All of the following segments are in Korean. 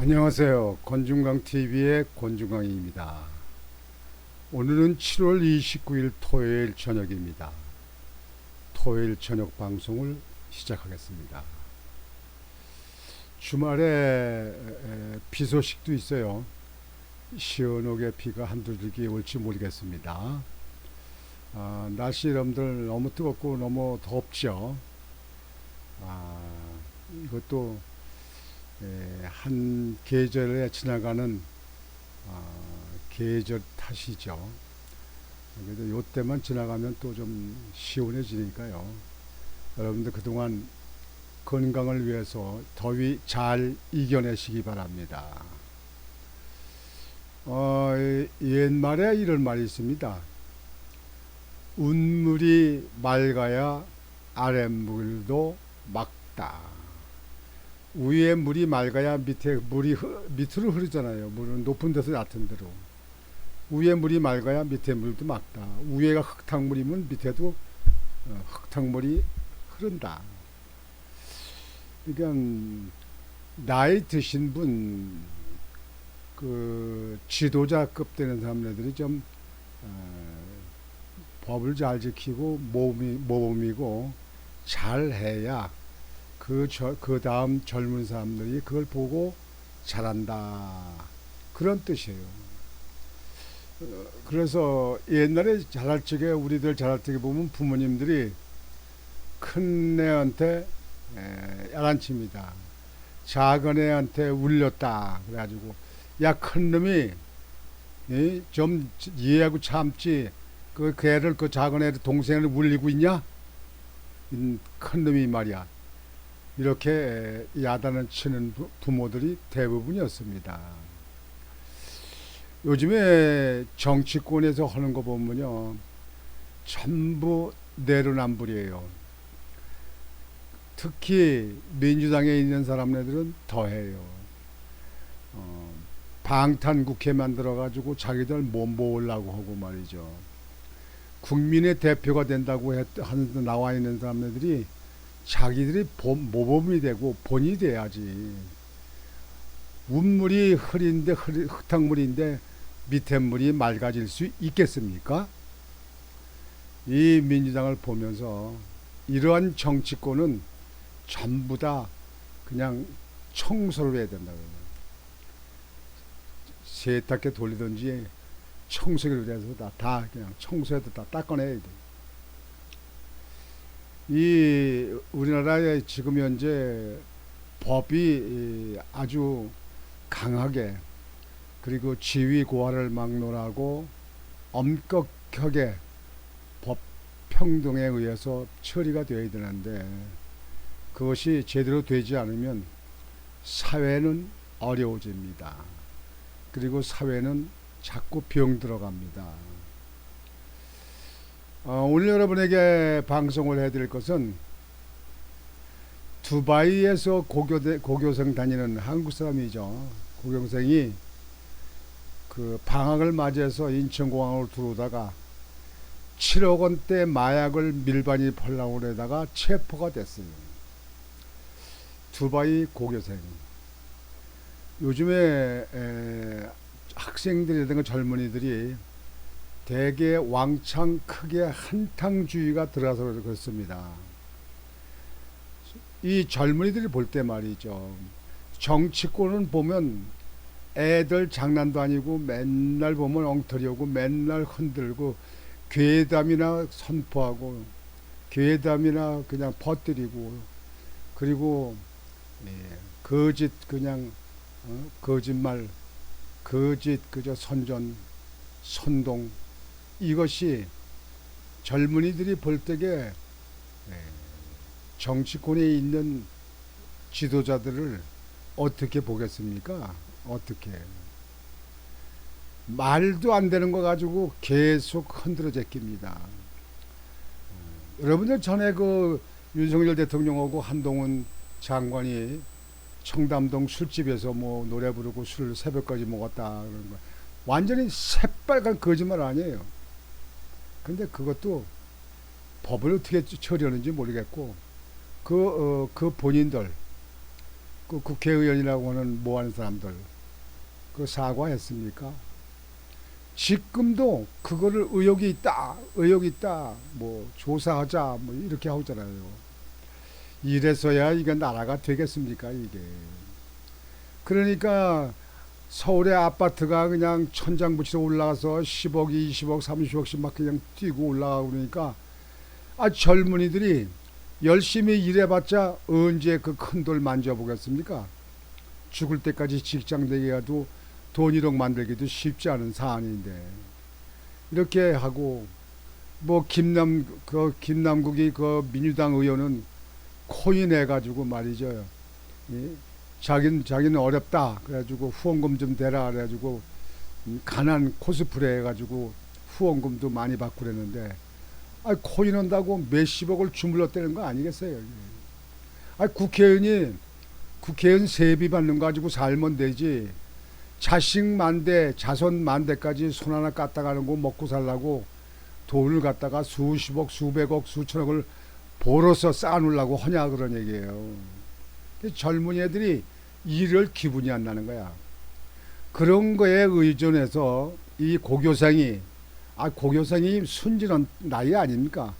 안녕하세요. 권중강TV의 권중강입니다. 오늘은 7월 29일 토요일 저녁입니다. 토요일 저녁 방송을 시작하겠습니다. 주말에 비 소식도 있어요. 시원하게 비가 한두 줄기 올지 모르겠습니다. 날씨 여러분들 너무 뜨겁고 너무 덥죠. 이것도 한 계절에 지나가는 계절 탓이죠. 그래도 요때만 지나가면 또 좀 시원해지니까요. 여러분들 그동안 건강을 위해서 더위 잘 이겨내시기 바랍니다. 옛말에 이런 말이 있습니다. 운물이 맑아야 아랫물도 맑다. 위에 물이 맑아야 밑에 물이 밑으로 흐르잖아요. 물은 높은 데서 얕은 데로. 위에 물이 맑아야 밑에 물도 맑다. 위에가 흙탕물이면 밑에도 흙탕물이 흐른다. 그러니까 나이 드신 분, 그 지도자급 되는 사람들이 좀 법을 잘 지키고 모범이고 잘해야 그 다음 젊은 사람들이 그걸 보고 잘한다. 그런 뜻이에요. 그래서 옛날에 자랄 적에 우리들 자랄 적에 보면 부모님들이 큰 애한테 야단칩니다. 작은 애한테 울렸다. 그래가지고 야 큰 놈이 좀 이해하고 참지 그 애를 그 작은 애를 동생을 울리고 있냐? 큰 놈이 말이야. 이렇게 야단을 치는 부모들이 대부분이었습니다. 요즘에 정치권에서 하는 거 보면요, 전부 내로남불이에요. 특히 민주당에 있는 사람들은 더해요. 방탄국회 만들어가지고 자기들 몸보려고 하고 말이죠. 국민의 대표가 된다고 하는 나와 있는 사람들이 자기들이 모범이 되고 본이 돼야지. 운물이 흐린데 흙탕물인데 밑에 물이 맑아질 수 있겠습니까? 이 민주당을 보면서 이러한 정치권은 전부 다 그냥 청소를 해야 된다고요. 세탁기 돌리든지 청소기를 해서 다 그냥 청소해도 다 닦아내야 돼. 이 우리나라에 지금 현재 법이 아주 강하게 그리고 지위 고하를 막론하고 엄격하게 법 평등에 의해서 처리가 되어야 되는데 그것이 제대로 되지 않으면 사회는 어려워집니다. 그리고 사회는 자꾸 병 들어갑니다. 오늘 여러분에게 방송을 해드릴 것은 두바이에서 고교생 다니는 한국 사람이죠. 고교생이 그 방학을 맞이해서 인천공항으로 들어오다가 7억 원대 마약을 밀반이 팔라고 그러다가 체포가 됐어요. 두바이 고교생. 요즘에 학생들이라든가 젊은이들이 대개 왕창 크게 한탕주의가 들어서 그렇습니다. 이 젊은이들이 볼 때 말이죠. 정치권은 보면 애들 장난도 아니고 맨날 보면 엉터리하고 맨날 흔들고 괴담이나 선포하고 괴담이나 그냥 퍼뜨리고 그리고 거짓 그냥 거짓말 거짓 그저 선동 이것이 젊은이들이 볼 때에 정치권에 있는 지도자들을 어떻게 보겠습니까? 어떻게 말도 안 되는 거 가지고 계속 흔들어 제낍니다. 여러분들 전에 그 윤석열 대통령하고 한동훈 장관이 청담동 술집에서 뭐 노래 부르고 술 새벽까지 먹었다 그런 거 완전히 새빨간 거짓말 아니에요. 근데 그것도 법을 어떻게 처리하는지 모르겠고 그 본인들 그 국회의원이라고 하는 뭐하는 사람들 그 사과했습니까? 지금도 그거를 의혹이 있다, 뭐 조사하자, 뭐 이렇게 하잖아요. 이래서야 이게 나라가 되겠습니까, 이게? 그러니까 서울의 아파트가 그냥 천장부치로 올라가서 10억, 20억, 30억씩 막 그냥 뛰고 올라가고 그러니까 젊은이들이 열심히 일해봤자 언제 그 큰 돌 만져보겠습니까? 죽을 때까지 직장 되게 해도 돈 1억 만들기도 쉽지 않은 사안인데 이렇게 하고 뭐 김남국이 그 민주당 의원은 코인 해가지고 말이죠. 자기는 어렵다 그래가지고 후원금 좀 대라 그래가지고 가난 코스프레 해가지고 후원금도 많이 받고 그랬는데 코인 한다고 몇십억을 주물렀다는 거 아니겠어요? 국회의원 세비 받는 거 가지고 살면 되지. 자식 만대 자손 만대까지 손 하나 까딱하는 거 먹고 살라고 돈을 갖다가 수십억 수백억 수천억을 벌어서 쌓아놓으려고 하냐 그런 얘기예요. 젊은 애들이 일을 기분이 안 나는 거야. 그런 거에 의존해서 이 고교생이 순진한 나이 아닙니까?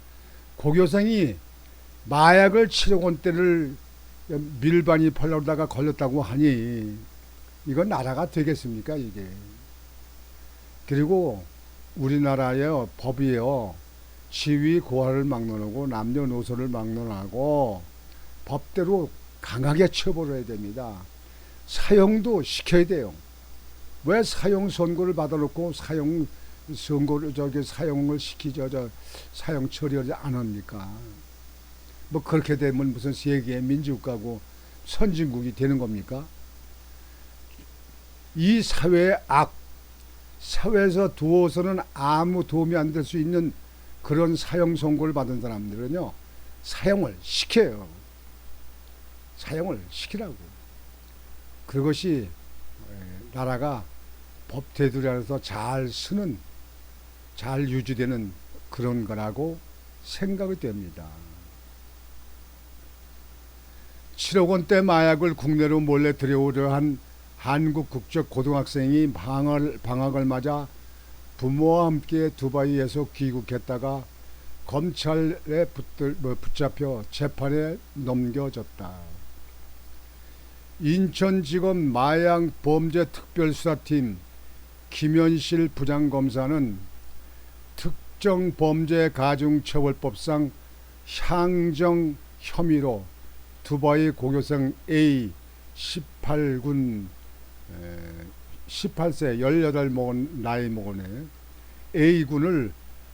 고교생이 마약을 7억 원대를 밀반이 팔려다가 걸렸다고 하니 이건 나라가 되겠습니까 이게? 그리고 우리나라의 법이요, 시위 고하를 막론하고 남녀노소를 막론하고 법대로 강하게 처벌해야 됩니다. 사형도 시켜야 돼요. 왜 사형 선고를 받아놓고 사형을 시키죠? 사형 처리하지 않습니까? 뭐 그렇게 되면 무슨 세계의 민주국가고 선진국이 되는 겁니까? 이 사회의 사회에서 두어서는 아무 도움이 안 될 수 있는 그런 사형 선고를 받은 사람들은요, 사형을 시켜요. 사형을 시키라고. 그것이 나라가 법 테두리 안에서 잘 유지되는 그런 거라고 생각이 됩니다. 7억 원대 마약을 국내로 몰래 들여오려 한 한국 국적 고등학생이 방학을 맞아 부모와 함께 두바이에서 귀국했다가 검찰에 붙잡혀 재판에 넘겨졌다. 인천지검 마약범죄특별수사팀 김현실 부장검사는 특정범죄가중처벌법상 향정 혐의로 두바이 고교생 A 18세 18 나이 먹은 A군을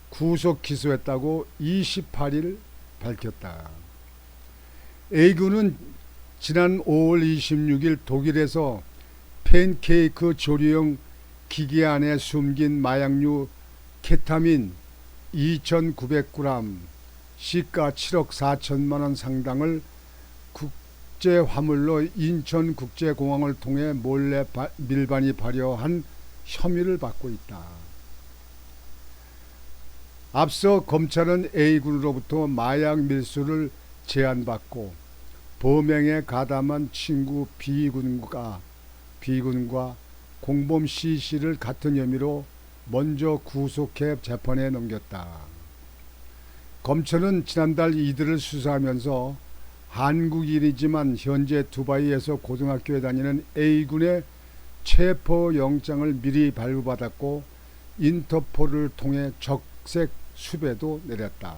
구속 기소했다고 28일 밝혔다. A군은 지난 5월 26일 독일에서 팬케이크 조리용 기계 안에 숨긴 마약류 케타민 2,900g 시가 7억 4천만 원 상당을 국제 화물로 인천국제공항을 통해 몰래 밀반이 발효한 혐의를 받고 있다. 앞서 검찰은 A군으로부터 마약 밀수를 제안받고 범행에 가담한 친구 B군과 공범 C씨를 같은 혐의로 먼저 구속해 재판에 넘겼다. 검찰은 지난달 이들을 수사하면서 한국인이지만 현재 두바이에서 고등학교에 다니는 A군의 체포영장을 미리 발부받았고 인터폴을 통해 적색 수배도 내렸다.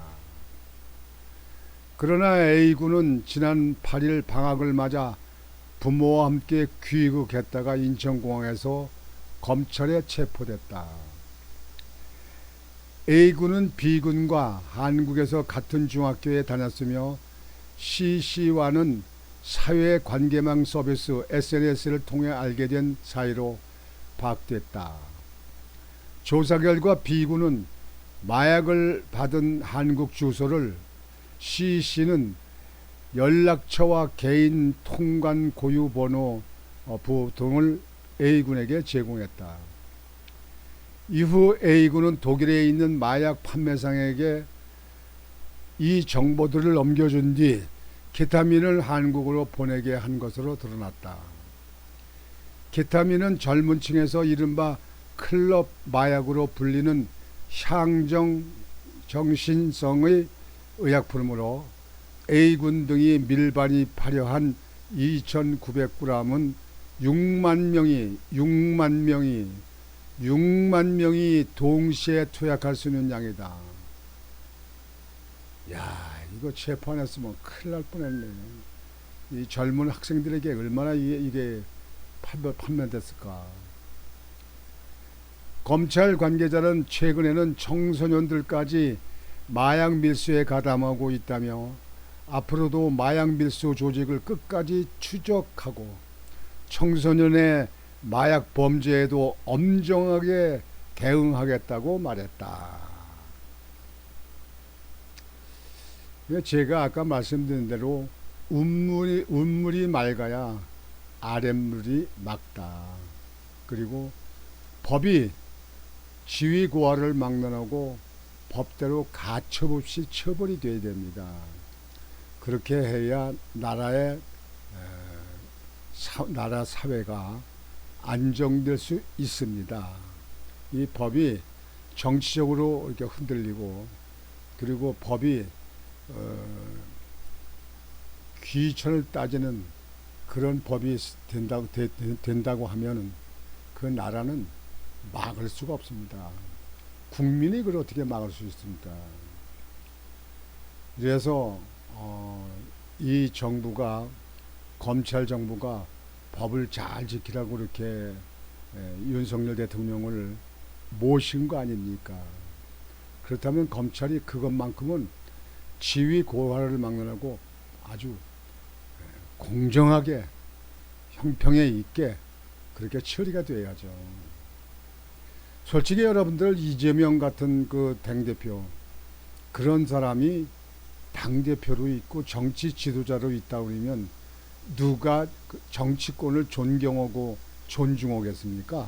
그러나 A군은 지난 8일 방학을 맞아 부모와 함께 귀국했다가 인천공항에서 검찰에 체포됐다. A군은 B군과 한국에서 같은 중학교에 다녔으며 C씨와는 사회관계망 서비스 SNS를 통해 알게 된 사이로 파악됐다. 조사 결과 B군은 마약을 받은 한국 주소를 C씨는 연락처와 개인 통관 고유 번호 등을 A군에게 제공했다. 이후 A군은 독일에 있는 마약 판매상에게 이 정보들을 넘겨준 뒤 케타민을 한국으로 보내게 한 것으로 드러났다. 케타민은 젊은 층에서 이른바 클럽 마약으로 불리는 향정 정신성의 의약품으로 A군 등이 밀반이 발효한 2,900g은 6만 명이 동시에 투약할 수 있는 양이다. 야, 이거 체포 안 했으면 큰일 날 뻔했네. 이 젊은 학생들에게 얼마나 이게 판매됐을까. 검찰 관계자는 최근에는 청소년들까지 마약 밀수에 가담하고 있다며 앞으로도 마약 밀수 조직을 끝까지 추적하고 청소년의 마약 범죄에도 엄정하게 대응하겠다고 말했다. 제가 아까 말씀드린 대로 운물이 맑아야 아랫물이 맑다. 그리고 법이 지위 고하를 막론하고 법대로 가처없이 처벌이 돼야 됩니다. 그렇게 해야 나라 사회가 안정될 수 있습니다. 이 법이 정치적으로 이렇게 흔들리고, 그리고 법이 귀천을 따지는 그런 법이 된다고 하면은 그 나라는 막을 수가 없습니다. 국민이 그걸 어떻게 막을 수 있습니까? 그래서 이 정부가, 검찰 정부가 법을 잘 지키라고 이렇게 윤석열 대통령을 모신 거 아닙니까? 그렇다면 검찰이 그것만큼은 지위 고하를 막론하고 아주 공정하게 형평에 있게 그렇게 처리가 돼야죠. 솔직히 여러분들, 이재명 같은 그 당대표, 그런 사람이 당대표로 있고 정치 지도자로 있다 그러면 누가 정치권을 존경하고 존중하겠습니까?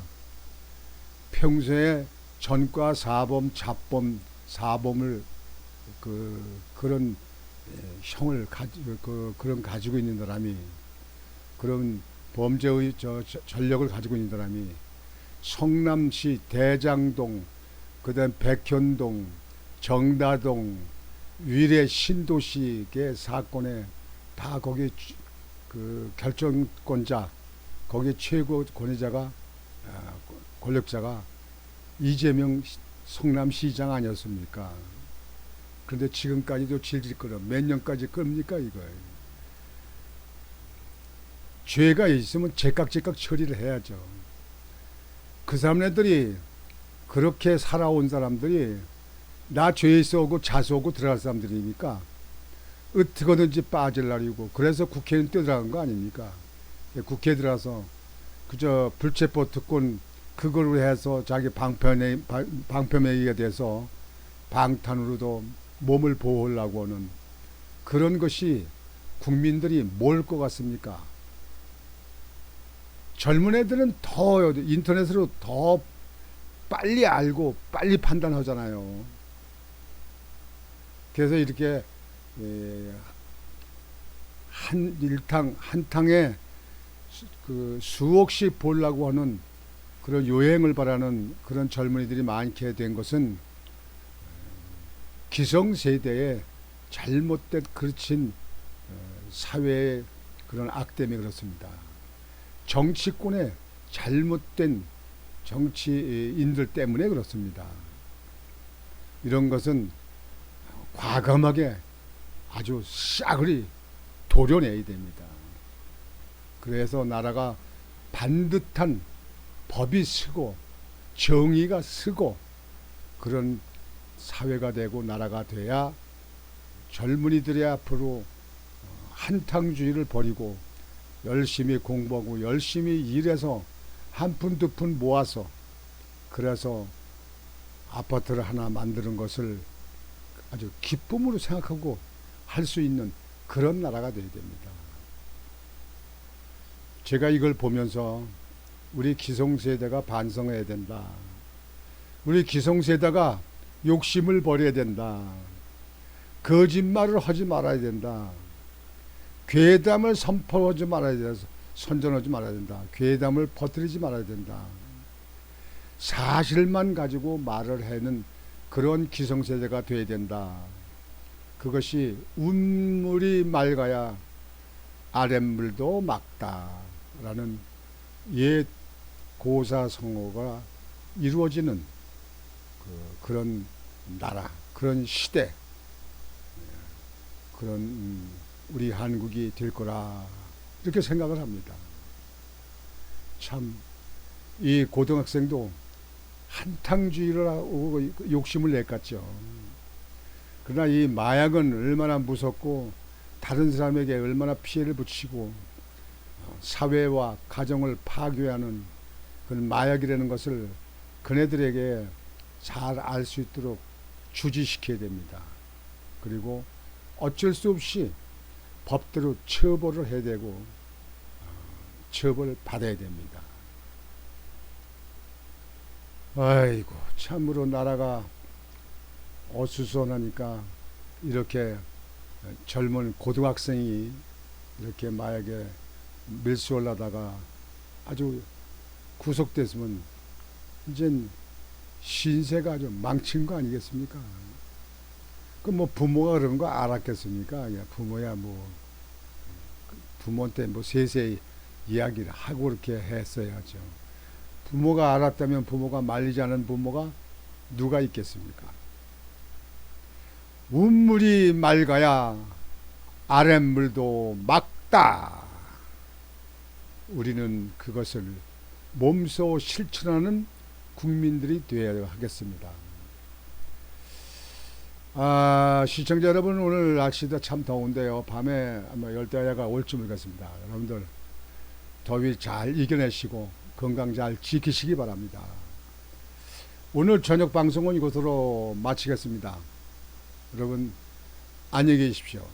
평소에 전과 사범, 잡범, 사범을 그런 형을 그런 가지고 있는 사람이, 그런 범죄의 전력을 가지고 있는 사람이 성남시 대장동, 그다음 백현동, 정다동, 위례 신도시의 사건에 다 거기 그 결정권자, 거기 최고 권위자가 권력자가 이재명 성남시장 아니었습니까? 그런데 지금까지도 질질 끌어. 몇 년까지 끕니까 이거? 죄가 있으면 제깍제깍 처리를 해야죠. 그 사람들이, 그렇게 살아온 사람들이 나 죄 있어오고 자수하고 들어갈 사람들이니까 어떻게든지 빠질 날이고, 그래서 국회는 뛰어들어간 거 아닙니까? 국회에 들어가서 그저 불체포 특권 그걸로 해서 자기 방편행위가 돼서 방탄으로도 몸을 보호하려고 하는 그런 것이 국민들이 뭘 것 같습니까? 젊은 애들은 더 인터넷으로 더 빨리 알고 빨리 판단하잖아요. 그래서 이렇게 한 탕에 그 수억씩 보려고 하는 그런 요행을 바라는 그런 젊은이들이 많게 된 것은 기성세대의 잘못된 그르친 사회의 그런 악 때문에 그렇습니다. 정치권의 잘못된 정치인들 때문에 그렇습니다. 이런 것은 과감하게 아주 싸그리 도려내야 됩니다. 그래서 나라가 반듯한 법이 서고 정의가 서고 그런 사회가 되고 나라가 돼야 젊은이들이 앞으로 한탕주의를 버리고 열심히 공부하고 열심히 일해서 한 푼 두 푼 모아서, 그래서 아파트를 하나 만드는 것을 아주 기쁨으로 생각하고 할 수 있는 그런 나라가 되어야 됩니다. 제가 이걸 보면서 우리 기성세대가 반성해야 된다. 우리 기성세대가 욕심을 버려야 된다. 거짓말을 하지 말아야 된다. 괴담을 선포하지 말아야 돼서 선전하지 말아야 된다. 괴담을 퍼뜨리지 말아야 된다. 사실만 가지고 말을 하는 그런 기성세대가 돼야 된다. 그것이 운물이 맑아야 아랫물도 맑다라는 옛 고사성어가 이루어지는 그런 나라, 그런 시대, 그런 우리 한국이 될 거라 이렇게 생각을 합니다. 참 이 고등학생도 한탕주의를 하고 욕심을 냈겠죠. 그러나 이 마약은 얼마나 무섭고 다른 사람에게 얼마나 피해를 붙이고 사회와 가정을 파괴하는 그런 마약이라는 것을 그네들에게 잘 알 수 있도록 주지시켜야 됩니다. 그리고 어쩔 수 없이 법대로 처벌을 해야 되고 처벌을 받아야 됩니다. 아이고 참으로 나라가 어수선하니까 이렇게 젊은 고등학생이 이렇게 마약에 밀수하려다가 아주 구속됐으면 이젠 신세가 아주 망친 거 아니겠습니까? 그 뭐 부모가 그런 거 알았겠습니까? 부모야 뭐 부모한테 뭐 세세히 이야기를 하고 그렇게 했어야죠. 부모가 알았다면 부모가 말리지 않은 부모가 누가 있겠습니까? 운물이 맑아야 아랫물도 맑다. 우리는 그것을 몸소 실천하는 국민들이 되어야 하겠습니다. 시청자 여러분, 오늘 날씨도 참 더운데요. 밤에 아마 열대야가 올 줄 모르겠습니다. 여러분들 더위 잘 이겨내시고 건강 잘 지키시기 바랍니다. 오늘 저녁 방송은 이것으로 마치겠습니다. 여러분 안녕히 계십시오.